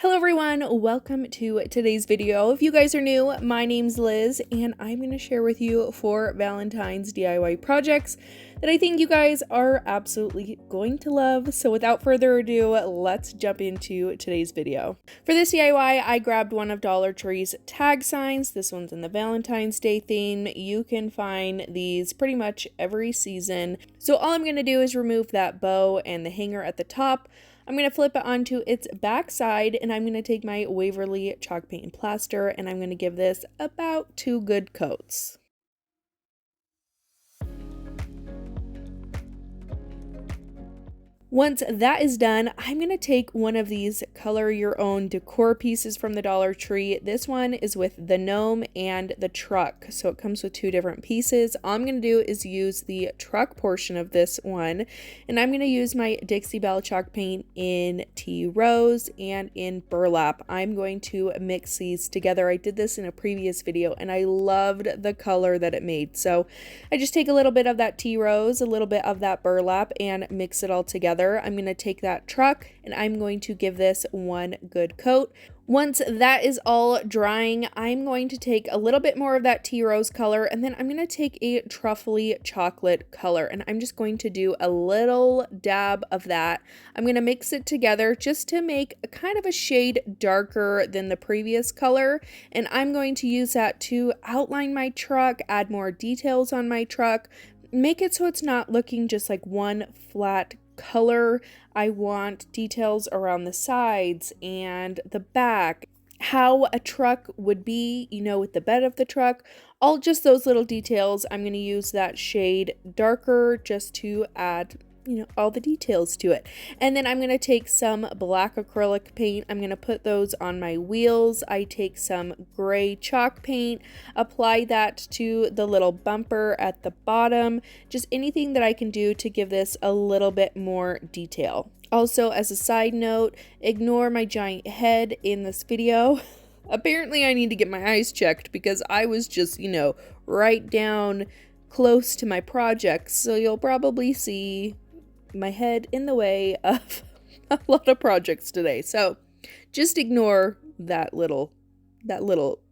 Hello everyone, welcome to today's video. If you guys are new, my name's Liz and I'm going to share with you 4 Valentine's DIY projects that I think you guys are absolutely going to love. So without further ado, let's jump into today's video. For this DIY, I grabbed one of Dollar Tree's tag signs. This one's in the Valentine's Day theme. You can find these pretty much every season. So all I'm going to do is remove that bow and the hanger at the top. I'm going to flip it onto its back side and I'm going to take my Waverly chalk paint and plaster and I'm going to give this about 2 good coats. Once that is done, I'm going to take one of these color your own decor pieces from the Dollar Tree. This one is with the gnome and the truck, so it comes with 2 different pieces. All I'm going to do is use the truck portion of this one, and I'm going to use my Dixie Belle chalk paint in tea rose and in burlap. I'm going to mix these together. I did this in a previous video and I loved the color that it made. So I just take a little bit of that tea rose, a little bit of that burlap, and mix it all together. I'm going to take that truck and I'm going to give this 1 good coat. Once that is all drying, I'm going to take a little bit more of that tea rose color and then I'm going to take a truffly chocolate color and I'm just going to do a little dab of that. I'm going to mix it together just to make a kind of a shade darker than the previous color, and I'm going to use that to outline my truck, add more details on my truck, make it so it's not looking just like one flat color. I want details around the sides and the back, how a truck would be, with the bed of the truck, all just those little details. I'm going to use that shade darker just to add all the details to it. And then I'm going to take some black acrylic paint. I'm going to put those on my wheels. I take some gray chalk paint, apply that to the little bumper at the bottom, just anything that I can do to give this a little bit more detail. Also, as a side note, ignore my giant head in this video. Apparently I need to get my eyes checked because I was just, right down close to my projects. So you'll probably see my head in the way of a lot of projects today. So just ignore that little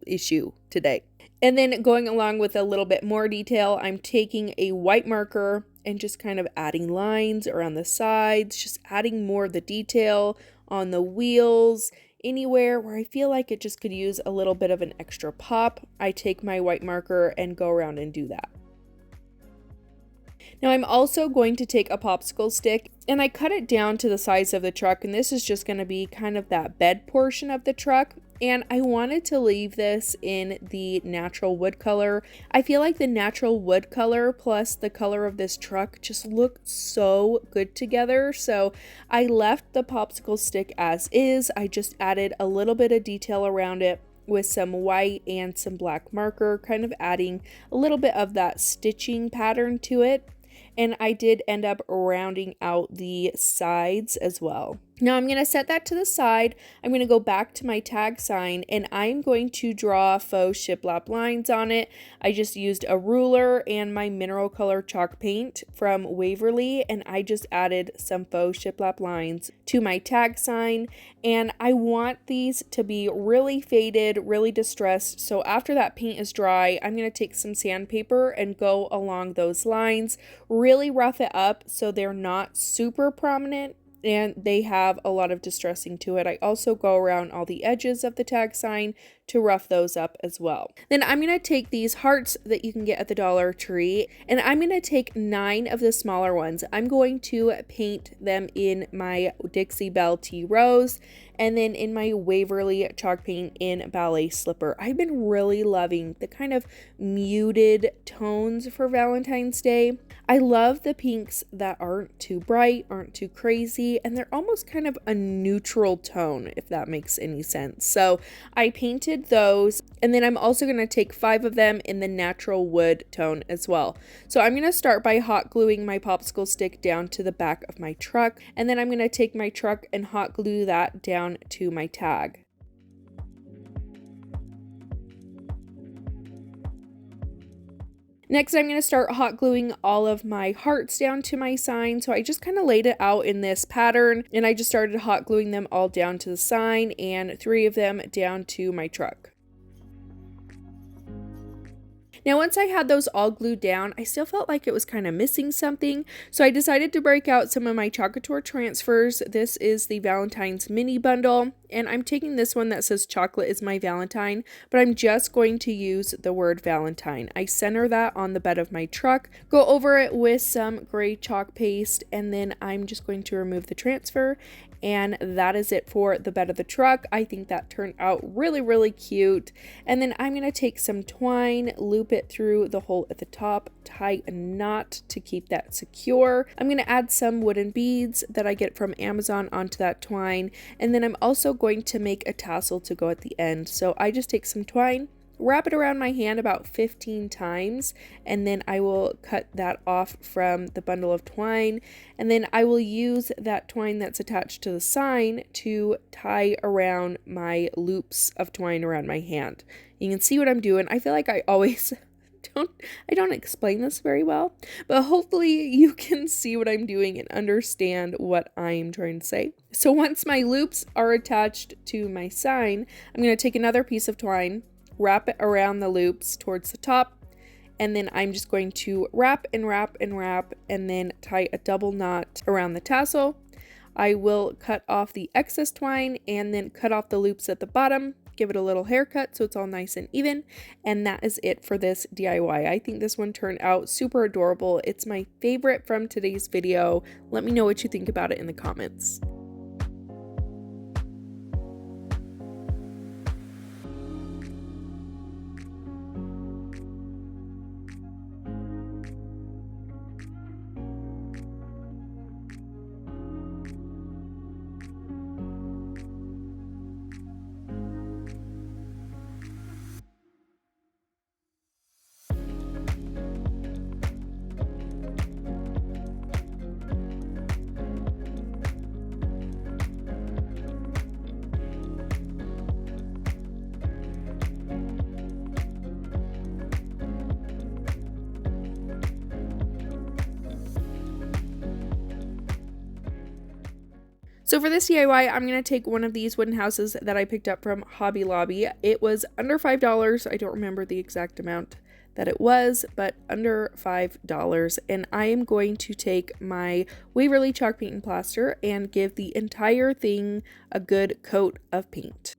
issue today. And then going along with a little bit more detail, I'm taking a white marker and just kind of adding lines around the sides, just adding more of the detail on the wheels, anywhere where I feel like it just could use a little bit of an extra pop. I take my white marker and go around and do that. Now I'm also going to take a popsicle stick and I cut it down to the size of the truck, and this is just going to be kind of that bed portion of the truck. And I wanted to leave this in the natural wood color. I feel like the natural wood color plus the color of this truck just look so good together. So I left the popsicle stick as is. I just added a little bit of detail around it with some white and some black marker, kind of adding a little bit of that stitching pattern to it. And I did end up rounding out the sides as well. Now I'm going to set that to the side. I'm going to go back to my tag sign and I'm going to draw faux shiplap lines on it. I just used a ruler and my mineral color chalk paint from Waverly, and I just added some faux shiplap lines to my tag sign. And I want these to be really faded, really distressed. So after that paint is dry, I'm going to take some sandpaper and go along those lines, really rough it up so they're not super prominent and they have a lot of distressing to it. I also go around all the edges of the tag sign to rough those up as well. Then I'm going to take these hearts that you can get at the Dollar Tree and I'm going to take 9 of the smaller ones. I'm going to paint them in my Dixie Belle tea rose and then in my Waverly chalk paint in ballet slipper. I've been really loving the kind of muted tones for Valentine's Day. I love the pinks that aren't too bright, aren't too crazy, and they're almost kind of a neutral tone, if that makes any sense. So I painted those, and then I'm also going to take 5 of them in the natural wood tone as well. So I'm going to start by hot gluing my popsicle stick down to the back of my truck, and then I'm going to take my truck and hot glue that down to my tag. Next, I'm going to start hot gluing all of my hearts down to my sign. So I just kind of laid it out in this pattern and I just started hot gluing them all down to the sign and 3 of them down to my truck. Now, once I had those all glued down, I still felt like it was kind of missing something, so I decided to break out some of my COUTURE transfers. This is the Valentine's mini bundle, and I'm taking this one that says chocolate is my Valentine, but I'm just going to use the word Valentine. I center that on the bed of my truck, go over it with some gray chalk paste, and then I'm just going to remove the transfer, and that is it for the bed of the truck. I think that turned out really cute. And then I'm going to take some twine, loop it through the hole at the top, tie a knot to keep that secure. I'm going to add some wooden beads that I get from Amazon onto that twine, and then I'm also going to make a tassel to go at the end. So I just take some twine, wrap it around my hand about 15 times, and then I will cut that off from the bundle of twine, and then I will use that twine that's attached to the sign to tie around my loops of twine around my hand. You can see what I'm doing. I feel like I always I don't explain this very well, but hopefully you can see what I'm doing and understand what I'm trying to say. So once my loops are attached to my sign, I'm going to take another piece of twine, wrap it around the loops towards the top, and then I'm just going to wrap and wrap and wrap and then tie a double knot around the tassel. I will cut off the excess twine and then cut off the loops at the bottom, give it a little haircut so it's all nice and even, and that is it for this DIY. I think this one turned out super adorable. It's my favorite from today's video. Let me know what you think about it in the comments. So for this DIY, I'm going to take one of these wooden houses that I picked up from Hobby Lobby. It was under $5. I don't remember the exact amount that it was, but under $5. And I am going to take my Waverly chalk paint and plaster and give the entire thing a good coat of paint.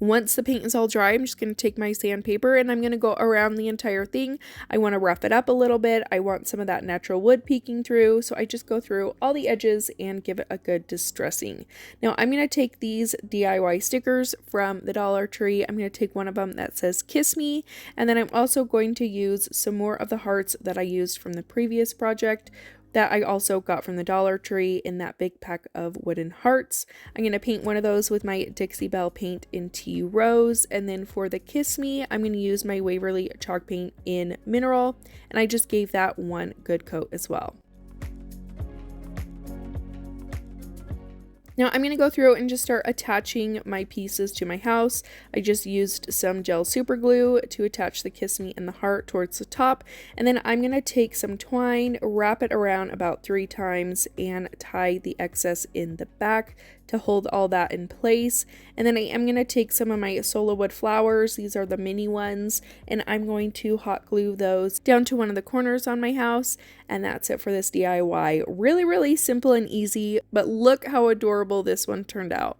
Once the paint is all dry, I'm just going to take my sandpaper and I'm going to go around the entire thing. I want to rough it up a little bit. I want some of that natural wood peeking through, so I just go through all the edges and give it a good distressing. Now I'm going to take these DIY stickers from the Dollar Tree. I'm going to take one of them that says Kiss Me, and then I'm also going to use some more of the hearts that I used from the previous project that I also got from the Dollar Tree in that big pack of wooden hearts. I'm going to paint one of those with my Dixie Belle paint in Tea Rose, and then for the Kiss Me, I'm going to use my Waverly chalk paint in Mineral, and I just gave that one good coat as well. Now I'm going to go through and just start attaching my pieces to my house. I just used some gel super glue to attach the Kiss Me and the heart towards the top, and then I'm going to take some twine, wrap it around about 3 times, and tie the excess in the back to hold all that in place. And then I am going to take some of my Sola wood flowers, these are the mini ones, and I'm going to hot glue those down to one of the corners on my house, and that's it for this DIY. Really simple and easy, but look how adorable this one turned out.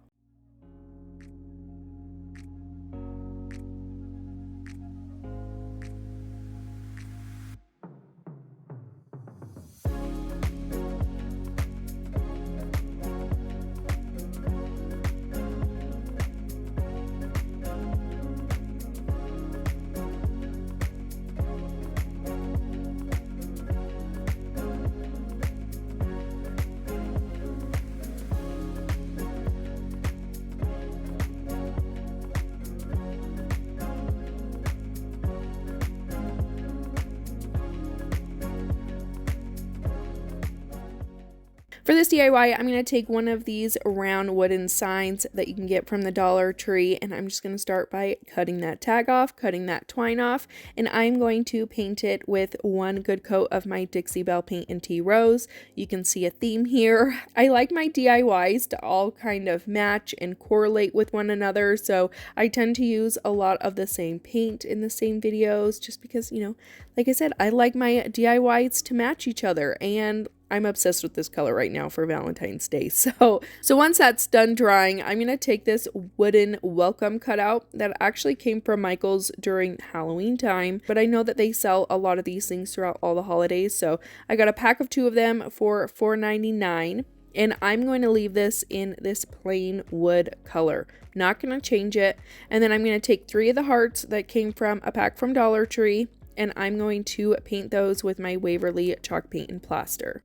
For this DIY, I'm going to take one of these round wooden signs that you can get from the Dollar Tree, and I'm just going to start by cutting that tag off, cutting that twine off, and I'm going to paint it with one good coat of my Dixie Belle Paint and Tea Rose. You can see a theme here. I like my DIYs to all kind of match and correlate with one another, so I tend to use a lot of the same paint in the same videos just because, you know, like I said, I like my DIYs to match each other, and I'm obsessed with this color right now for Valentine's Day. So once that's done drying, I'm going to take this wooden welcome cutout that actually came from Michael's during Halloween time, but I know that they sell a lot of these things throughout all the holidays. So I got a pack of 2 of them for $4.99, and I'm going to leave this in this plain wood color. Not going to change it. And then I'm going to take 3 of the hearts that came from a pack from Dollar Tree, and I'm going to paint those with my Waverly chalk paint and plaster.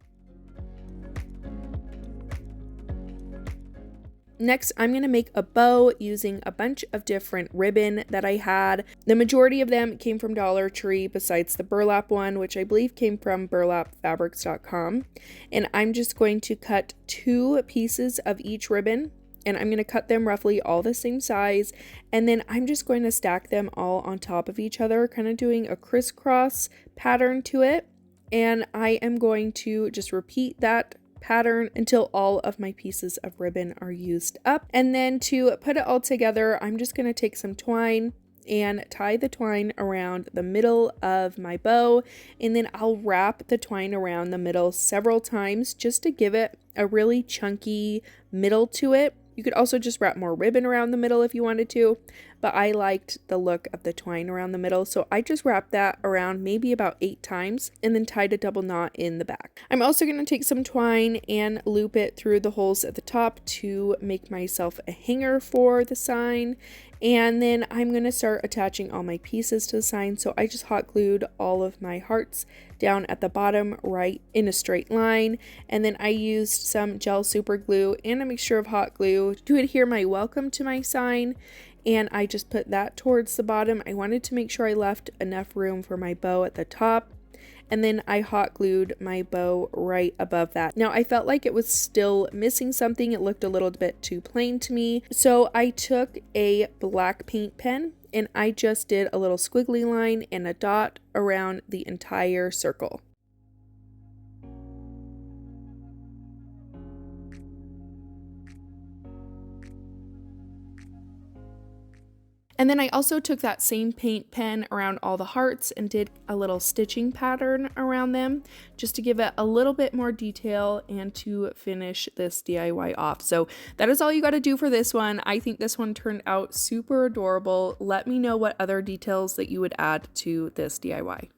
Next, I'm going to make a bow using a bunch of different ribbon that I had. The majority of them came from Dollar Tree besides the burlap one, which I believe came from burlapfabrics.com. And I'm just going to cut 2 pieces of each ribbon, and I'm going to cut them roughly all the same size. And then I'm just going to stack them all on top of each other, kind of doing a crisscross pattern to it. And I am going to just repeat that pattern until all of my pieces of ribbon are used up. And then to put it all together, I'm just going to take some twine and tie the twine around the middle of my bow, and then I'll wrap the twine around the middle several times just to give it a really chunky middle to it. You could also just wrap more ribbon around the middle if you wanted to, but I liked the look of the twine around the middle, so I just wrapped that around maybe about 8 times and then tied a double knot in the back. I'm also going to take some twine and loop it through the holes at the top to make myself a hanger for the sign. And then I'm going to start attaching all my pieces to the sign. So I just hot glued all of my hearts down at the bottom right in a straight line. And then I used some gel super glue and a mixture of hot glue to adhere my welcome to my sign. And I just put that towards the bottom. I wanted to make sure I left enough room for my bow at the top. And then I hot glued my bow right above that. Now I felt like it was still missing something. It looked a little bit too plain to me. So I took a black paint pen and I just did a little squiggly line and a dot around the entire circle. And then I also took that same paint pen around all the hearts and did a little stitching pattern around them just to give it a little bit more detail and to finish this DIY off. So that is all you got to do for this one. I think this one turned out super adorable. Let me know what other details that you would add to this DIY.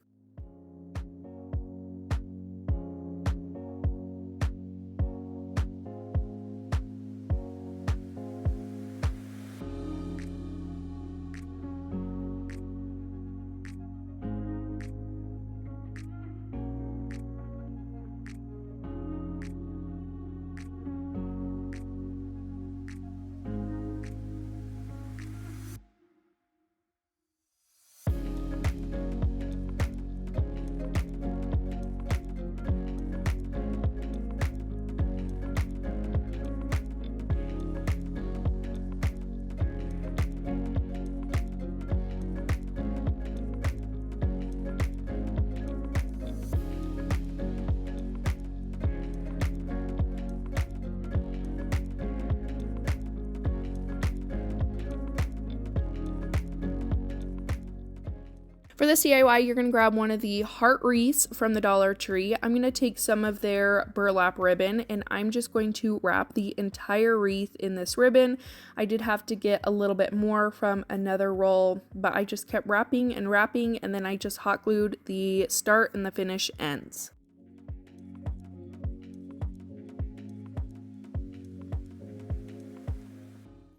For this DIY, you're going to grab one of the heart wreaths from the Dollar Tree. I'm going to take some of their burlap ribbon and I'm just going to wrap the entire wreath in this ribbon. I did have to get a little bit more from another roll, but I just kept wrapping and wrapping, and then I just hot glued the start and the finish ends.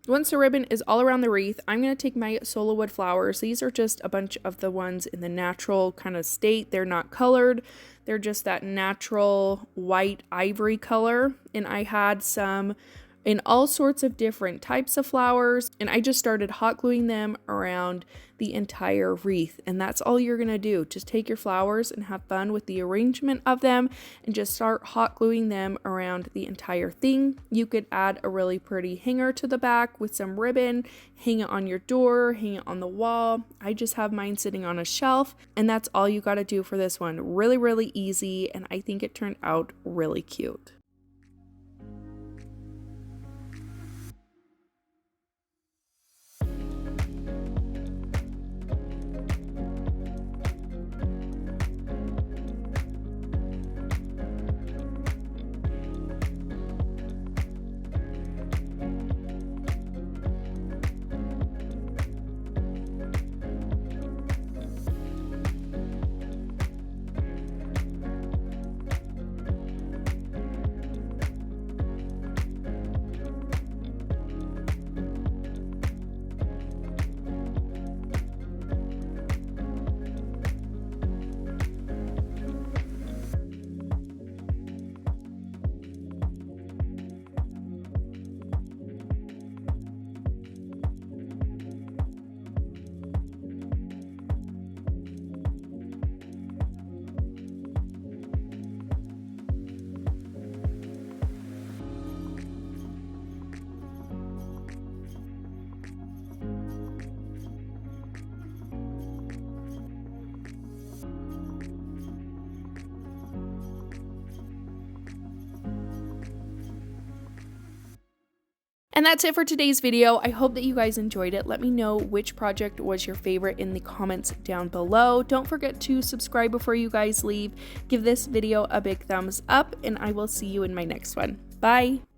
Once the ribbon is all around the wreath, I'm going to take my Sola wood flowers. These are just a bunch of the ones in the natural kind of state. They're not colored. They're just that natural white ivory color. And I had some in all sorts of different types of flowers, and I just started hot gluing them around the entire wreath. And that's all you're gonna do. Just take your flowers and have fun with the arrangement of them and just start hot gluing them around the entire thing. You could add a really pretty hanger to the back with some ribbon, hang it on your door, hang it on the wall. I just have mine sitting on a shelf, and that's all you gotta do for this one. Really, really easy, and I think it turned out really cute. And that's it for today's video. I hope that you guys enjoyed it. Let me know which project was your favorite in the comments down below. Don't forget to subscribe before you guys leave. Give this video a big thumbs up, and I will see you in my next one. Bye!